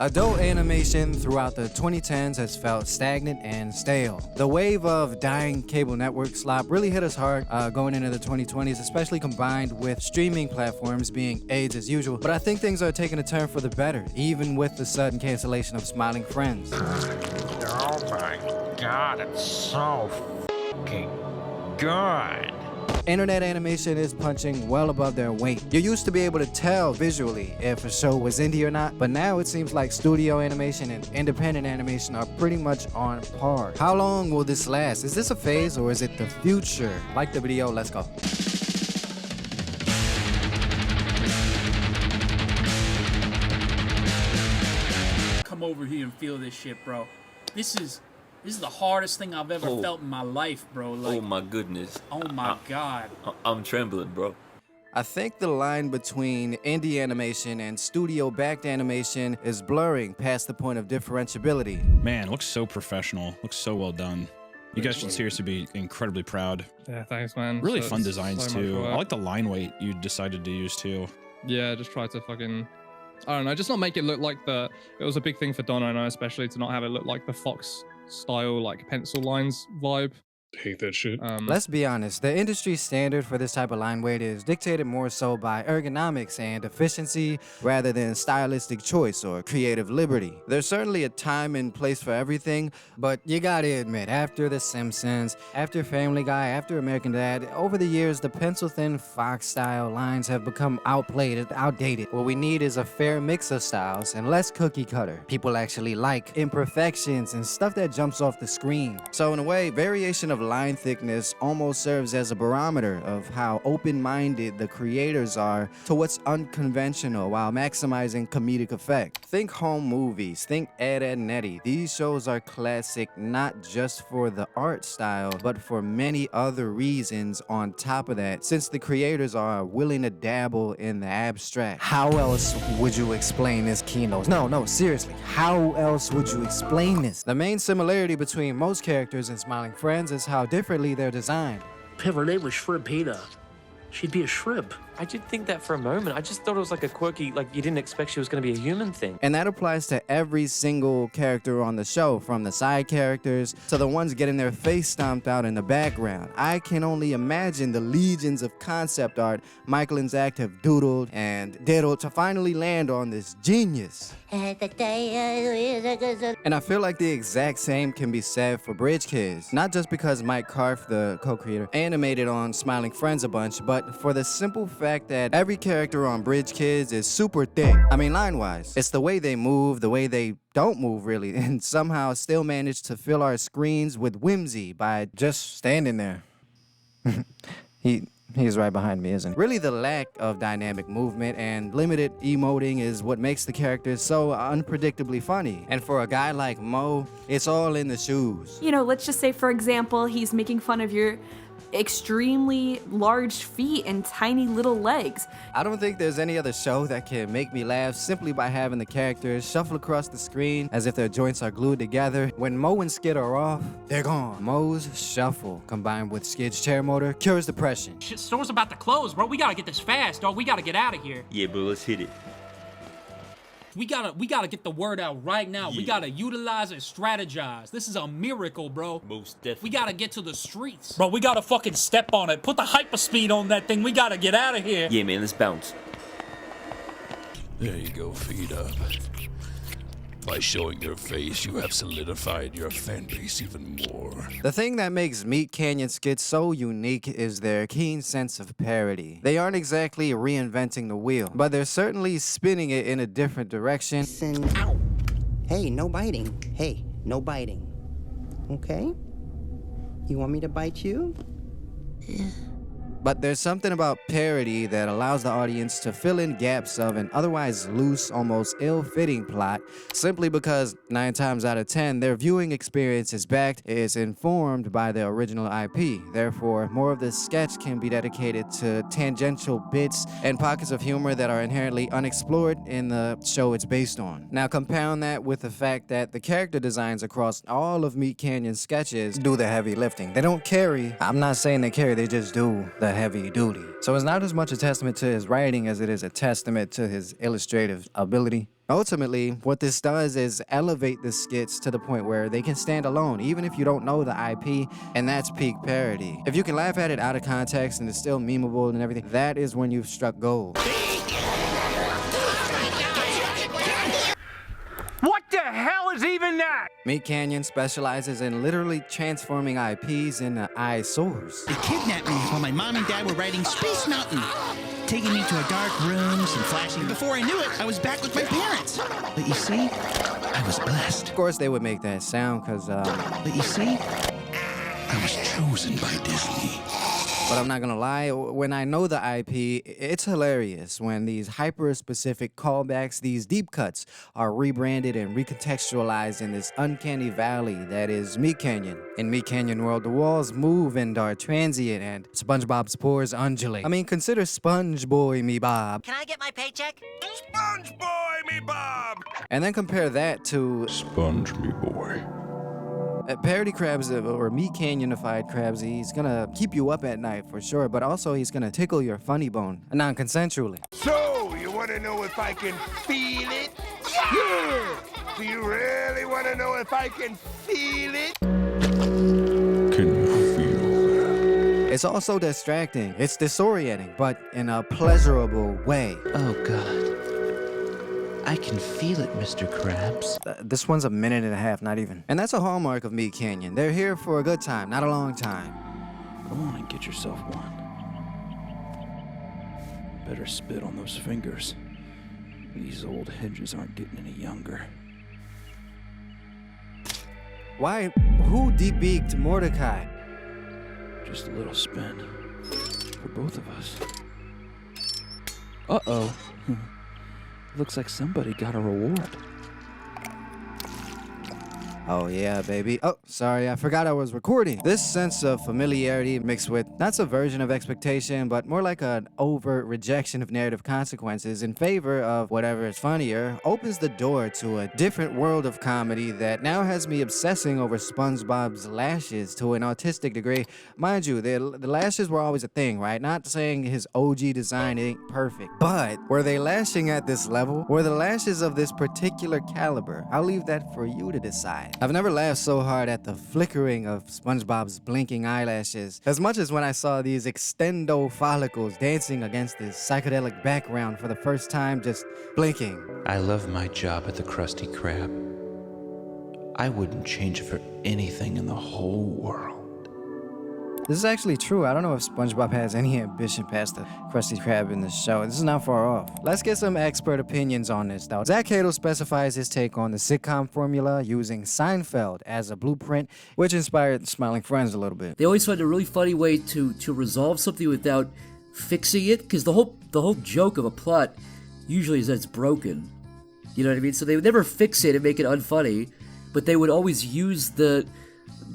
Adult animation throughout the 2010s has felt stagnant and stale. The wave of dying cable network slop really hit us hard going into the 2020s, especially combined with streaming platforms being AIDS as usual. But I think things are taking a turn for the better, even with the sudden cancellation of Smiling Friends. Oh my god, it's so fucking good. Internet animation is punching well above their weight. You used to be able to tell visually if a show was indie or not, but now it seems like studio animation and independent animation are pretty much on par. How long will this last? Is this a phase or is it the future? Like the video, let's go. Come over here and feel this shit, bro. This is the hardest thing I've ever felt in my life, bro. Like, oh my goodness. Oh my god. I'm trembling, bro. I think the line between indie animation and studio-backed animation is blurring past the point of differentiability. Man, looks so professional. Looks so well done. You guys should seriously be incredibly proud. Yeah, thanks, man. Really So fun it's designs so much too. work. I like the line weight you decided to use too. Yeah, just try to fucking, I don't know, just not make it look like it was a big thing for Donna and I especially to not have it look like the Fox style, like pencil lines vibe. Hate that shit. Let's be honest, the industry standard for this type of line weight is dictated more so by ergonomics and efficiency rather than stylistic choice or creative liberty. There's certainly a time and place for everything, but you gotta admit, after The Simpsons, after Family Guy, after American Dad, over the years, the pencil-thin Fox-style lines have become outplayed, outdated. What we need is a fair mix of styles and less cookie-cutter. People actually like imperfections and stuff that jumps off the screen. So in a way, variation of line thickness almost serves as a barometer of how open-minded the creators are to what's unconventional while maximizing comedic effect. Think home movies, think Ed, Edd n Eddy. These shows are classic not just for the art style, but for many other reasons on top of that, since the creators are willing to dabble in the abstract. How else would you explain this keynote? No, seriously, how else would you explain this? The main similarity between most characters in Smiling Friends is how differently they're designed. If her name was Shrimpina, she'd be a shrimp. I did think that for a moment. I just thought it was like a quirky, like you didn't expect she was going to be a human thing. And that applies to every single character on the show, from the side characters to the ones getting their face stomped out in the background. I can only imagine the legions of concept art Michael and Zach have doodled and diddled to finally land on this genius. And I feel like the exact same can be said for Bridge Kids. Not just because Mike Karff, the co-creator, animated on Smiling Friends a bunch, but for the simple fact that every character on Bridge Kids is super thick. I mean, line-wise. It's the way they move, the way they don't move, really, and somehow still manage to fill our screens with whimsy by just standing there. He's right behind me, isn't he? Really, the lack of dynamic movement and limited emoting is what makes the characters so unpredictably funny. And for a guy like Mo, it's all in the shoes. You know, let's just say, for example, he's making fun of your extremely large feet and tiny little legs. I don't think there's any other show that can make me laugh simply by having the characters shuffle across the screen as if their joints are glued together. When Mo and Skid are off, they're gone. Mo's shuffle, combined with Skid's chair motor, cures depression. Shit, store's about to close, bro. We gotta get this fast, dog. We gotta get out of here. Yeah, bro, let's hit it. We gotta get the word out right now. Yeah. We gotta utilize and strategize. This is a miracle, bro. Most definitely. We gotta get to the streets. Bro, we gotta fucking step on it. Put the hyperspeed on that thing. We gotta get out of here. Yeah, man, let's bounce. There you go, feed up. By showing your face, you have solidified your fan base even more. The thing that makes Meat Canyon skits so unique is their keen sense of parody. They aren't exactly reinventing the wheel, but they're certainly spinning it in a different direction. Ow! Hey, no biting. Hey, no biting. Okay? You want me to bite you? But there's something about parody that allows the audience to fill in gaps of an otherwise loose, almost ill-fitting plot, simply because 9 times out of 10, their viewing experience is informed by the original IP. Therefore, more of the sketch can be dedicated to tangential bits and pockets of humor that are inherently unexplored in the show it's based on. Now, compound that with the fact that the character designs across all of Meat Canyon's sketches do the heavy lifting. They don't carry. I'm not saying they carry, they just do the heavy duty. So it's not as much a testament to his writing as it is a testament to his illustrative ability. Ultimately, what this does is elevate the skits to the point where they can stand alone, even if you don't know the IP, and that's peak parody. If you can laugh at it out of context and it's still memeable and everything, that is when you've struck gold. What the hell is even that? Meat Canyon specializes in literally transforming IPs into eyesores. They kidnapped me while my mom and dad were riding Space Mountain, taking me to a dark rooms and flashing. Before I knew it, I was back with my parents. But you see, I was blessed. Of course, they would make that sound because, But you see, I was chosen by Disney. but I'm not gonna lie, when I know the IP, it's hilarious when these hyper-specific callbacks, these deep cuts, are rebranded and recontextualized in this uncanny valley that is Meat Canyon. In Meat Canyon world, the walls move and are transient, and SpongeBob's pores undulate. I mean, consider Sponge Boy Me Bob. Can I get my paycheck? Sponge Boy Me Bob! And then compare that to Sponge me boy. Parody crabs or Meat Canyonified crabs. He's gonna keep you up at night for sure, but also he's gonna tickle your funny bone non-consensually. So, you want to know if I can feel it? Yeah! Do you really want to know if I can feel it? Can you feel that? It's also distracting. It's disorienting, but in a pleasurable way. Oh, God. I can feel it, Mr. Krabs. This one's a minute and a half, not even. And that's a hallmark of Meat Canyon. They're here for a good time, not a long time. Go on and get yourself one. Better spit on those fingers. These old hedges aren't getting any younger. Why? Who debeaked Mordecai? Just a little spin. For both of us. Uh-oh. Looks like somebody got a reward. Oh yeah, baby. Oh, sorry, I forgot I was recording. This sense of familiarity mixed with not subversion of expectation, but more like an overt rejection of narrative consequences in favor of whatever is funnier, opens the door to a different world of comedy that now has me obsessing over SpongeBob's lashes to an autistic degree. Mind you, the lashes were always a thing, right? Not saying his OG design ain't perfect, but were they lashing at this level? Were the lashes of this particular caliber? I'll leave that for you to decide. I've never laughed so hard at the flickering of SpongeBob's blinking eyelashes as much as when I saw these extendo follicles dancing against this psychedelic background for the first time, just blinking. I love my job at the Krusty Krab. I wouldn't change it for anything in the whole world. This is actually true. I don't know if SpongeBob has any ambition past the Krusty Krab in the show. This is not far off. Let's get some expert opinions on this, though. Zach Cato specifies his take on the sitcom formula using Seinfeld as a blueprint, which inspired Smiling Friends a little bit. They always find a really funny way to resolve something without fixing it, because the whole joke of a plot usually is that it's broken. You know what I mean? So they would never fix it and make it unfunny, but they would always use the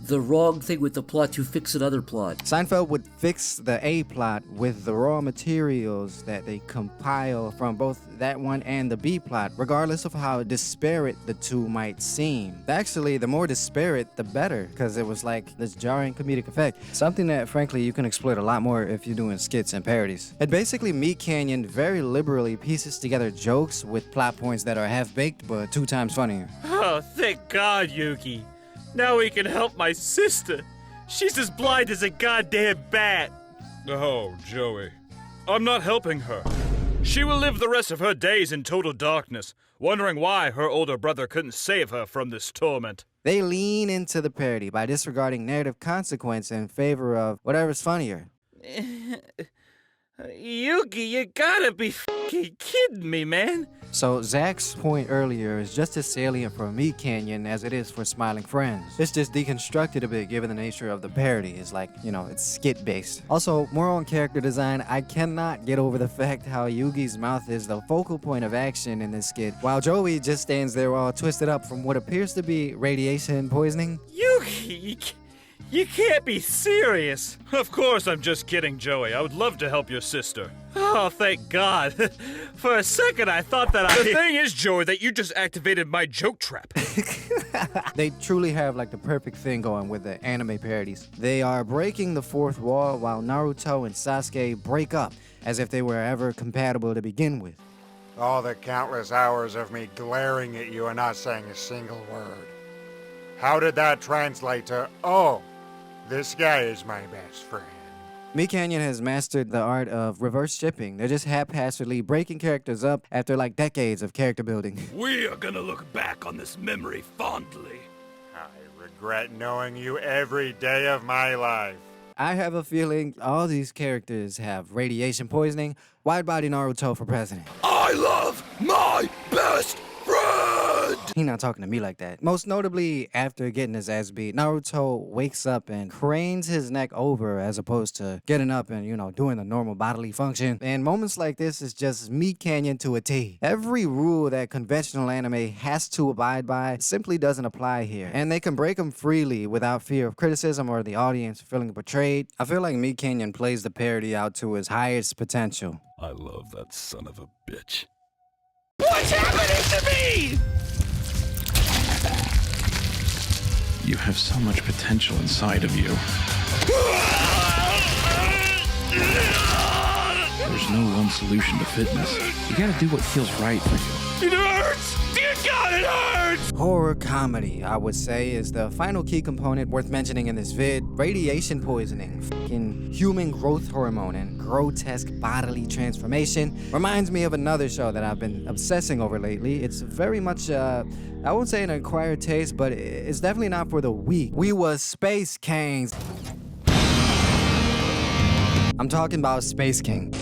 wrong thing with the plot to fix another plot. Seinfeld would fix the A plot with the raw materials that they compile from both that one and the B plot, regardless of how disparate the two might seem. Actually, the more disparate, the better, because it was like this jarring comedic effect. Something that, frankly, you can exploit a lot more if you're doing skits and parodies. And basically, Meat Canyon very liberally pieces together jokes with plot points that are half-baked, but 2 times funnier. Oh, thank God, Yuki. Now we can help my sister. She's as blind as a goddamn bat. Oh, Joey. I'm not helping her. She will live the rest of her days in total darkness, wondering why her older brother couldn't save her from this torment. They lean into the parody by disregarding narrative consequence in favor of whatever's funnier. Yuki, you gotta be f***ing kidding me, man. So Zach's point earlier is just as salient for Meat Canyon as it is for Smiling Friends. It's just deconstructed a bit given the nature of the parody. It's like, you know, it's skit-based. Also, more on character design, I cannot get over the fact how Yugi's mouth is the focal point of action in this skit, while Joey just stands there all twisted up from what appears to be radiation poisoning. Yuki, you can't be serious. Of course I'm just kidding, Joey. I would love to help your sister. Oh, thank God. For a second, I thought that The thing is, Joey, that you just activated my joke trap. They truly have like the perfect thing going with the anime parodies. They are breaking the fourth wall while Naruto and Sasuke break up as if they were ever compatible to begin with. All the countless hours of me glaring at you and not saying a single word. How did that translate to, oh, this guy is my best friend? Meat Canyon has mastered the art of reverse shipping. They're just haphazardly breaking characters up after like decades of character building. We are gonna look back on this memory fondly. I regret knowing you every day of my life. I have a feeling all these characters have radiation poisoning. Wide-body Naruto for president. I love my best friend! He not talking to me like that. Most notably, after getting his ass beat, Naruto wakes up and cranes his neck over as opposed to getting up and, you know, doing the normal bodily function. And moments like this is just Meat Canyon to a T. Every rule that conventional anime has to abide by simply doesn't apply here. And they can break them freely without fear of criticism or the audience feeling betrayed. I feel like Meat Canyon plays the parody out to its highest potential. I love that son of a bitch. What's happening to me? You have so much potential inside of you. There's no one solution to fitness. You gotta do what feels right for you. It hurts! Dear God, it hurts! Horror comedy, I would say, is the final key component worth mentioning in this vid. Radiation poisoning, fucking human growth hormone, and grotesque bodily transformation reminds me of another show that I've been obsessing over lately. It's very much, I won't say an acquired taste, but it's definitely not for the weak. We was Space Kings. I'm talking about Space King.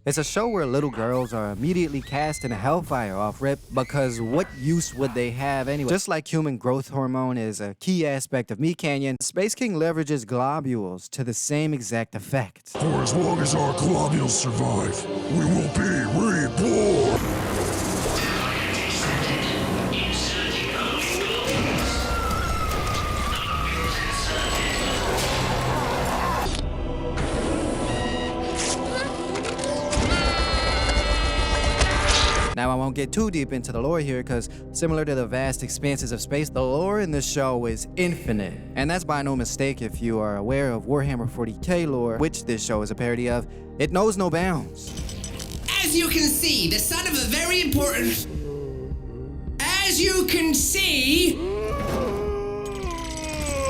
It's a show where little girls are immediately cast in a hellfire off rip because what use would they have anyway? Just like human growth hormone is a key aspect of Meat Canyon, Space King leverages globules to the same exact effect. For as long as our globules survive, we will be reborn! Now, I won't get too deep into the lore here because similar to the vast expanses of space, the lore in this show is infinite. And that's by no mistake if you are aware of Warhammer 40k lore, which this show is a parody of. It knows no bounds. As you can see, the son of a very important... As you can see...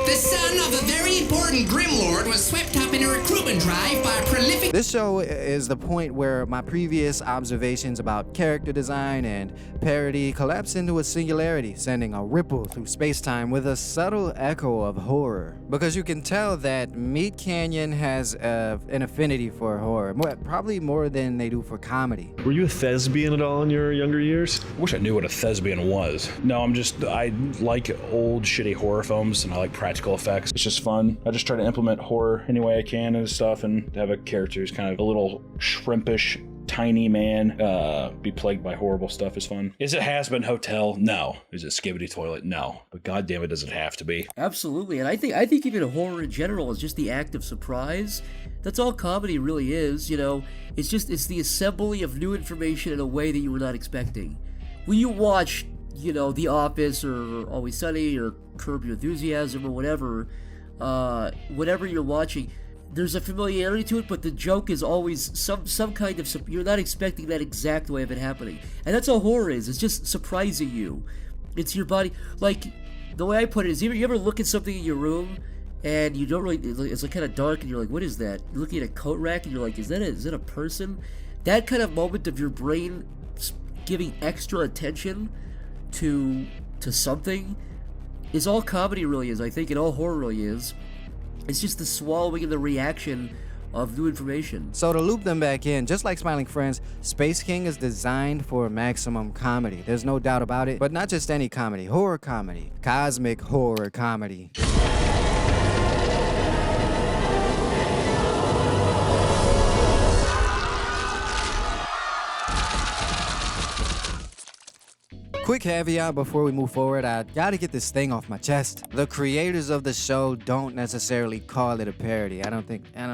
The son of a very important Grimlord was swept up in a recruitment drive by a prolific... This show is the point where my previous observations about character design and parody collapse into a singularity, sending a ripple through space-time with a subtle echo of horror. Because you can tell that Meat Canyon has an affinity for horror, probably more than they do for comedy. Were you a thespian at all in your younger years? I wish I knew what a thespian was. No, I like old shitty horror films and I like practical effects. It's just fun. I just try to implement horror any way I can and stuff and have a character who's kind of a little shrimpish, tiny man, be plagued by horrible stuff is fun. Is it Has-Been Hotel? No. Is it Skibbity Toilet? No. But goddamn it, does it have to be? Absolutely, and I think even horror in general is just the act of surprise. That's all comedy really is, you know. It's the assembly of new information in a way that you were not expecting. When you watch, you know, The Office or Always Sunny or Curb Your Enthusiasm or whatever you're watching, there's a familiarity to it, but the joke is always some kind of... You're not expecting that exact way of it happening. And that's all horror is. It's just surprising you. It's your body... Like, the way I put it is, you ever look at something in your room and you don't really... It's like kind of dark and you're like, what is that? You're looking at a coat rack and you're like, is that a person? That kind of moment of your brain giving extra attention to something is all comedy really is, I think, and all horror really is. It's just the swallowing and the reaction of new information. So to loop them back in, just like Smiling Friends, Space King is designed for maximum comedy. There's no doubt about it, but not just any comedy, horror comedy, cosmic horror comedy. Quick caveat before we move forward, I gotta get this thing off my chest. The creators of the show don't necessarily call it a parody. I don't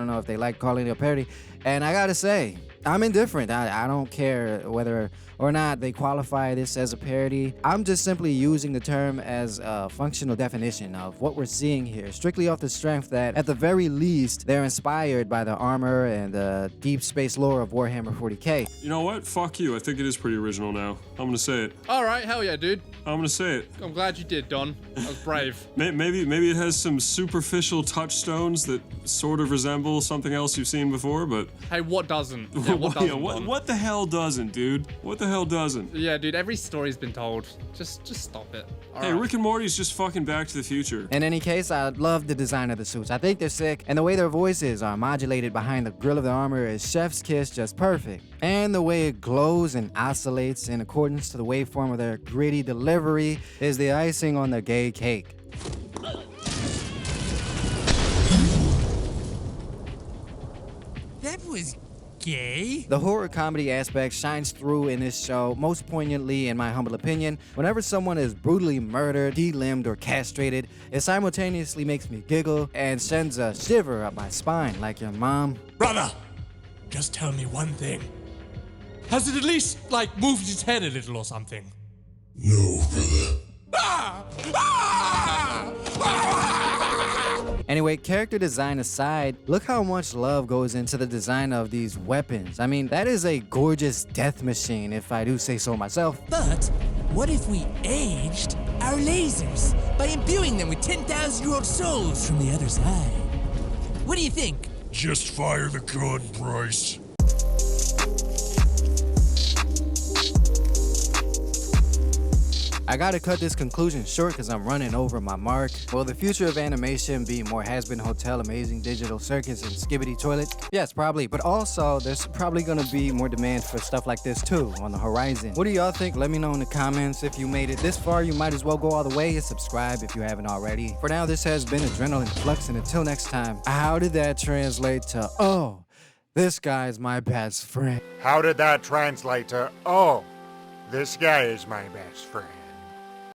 know if they like calling it a parody. And I gotta say, I'm indifferent. I don't care whether or not they qualify this as a parody. I'm just simply using the term as a functional definition of what we're seeing here, strictly off the strength that, at the very least, they're inspired by the armor and the deep space lore of Warhammer 40k. You know what? Fuck you. I think it is pretty original now. I'm gonna say it. All right, hell yeah, dude. I'm gonna say it. I'm glad you did, Don. That was brave. Maybe it has some superficial touchstones that sort of resemble something else you've seen before, but... Hey, what doesn't? Yeah, what doesn't, Don? What the hell doesn't, dude? What the hell doesn't? Yeah, dude, every story's been told. Just stop it. All hey, right. Rick and Morty's just fucking Back to the Future. In any case, I love the design of the suits. I think they're sick, and the way their voices are modulated behind the grill of the armor is chef's kiss just perfect. And the way it glows and oscillates in accordance to the waveform of their gritty delivery is the icing on the gay cake. That was gay. The horror comedy aspect shines through in this show, most poignantly, in my humble opinion. Whenever someone is brutally murdered, de-limbed, or castrated, it simultaneously makes me giggle and sends a shiver up my spine, like your mom. Brother, just tell me one thing. Has it at least, like, moved its head a little or something? No, brother. Anyway, character design aside, look how much love goes into the design of these weapons. I mean, that is a gorgeous death machine, if I do say so myself. But what if we aged our lasers by imbuing them with 10,000-year-old souls from the other side? What do you think? Just fire the gun, Bryce. I gotta cut this conclusion short because I'm running over my mark. Will the future of animation be more Has-Been Hotel, Amazing Digital Circus, and Skibbity Toilet? Yes, probably. But also, there's probably gonna be more demand for stuff like this too on the horizon. What do y'all think? Let me know in the comments. If you made it this far, you might as well go all the way and subscribe if you haven't already. For now, this has been Adrenaline Flux, and until next time, how did that translate to, oh, this guy's my best friend? How did that translate to, oh, this guy is my best friend?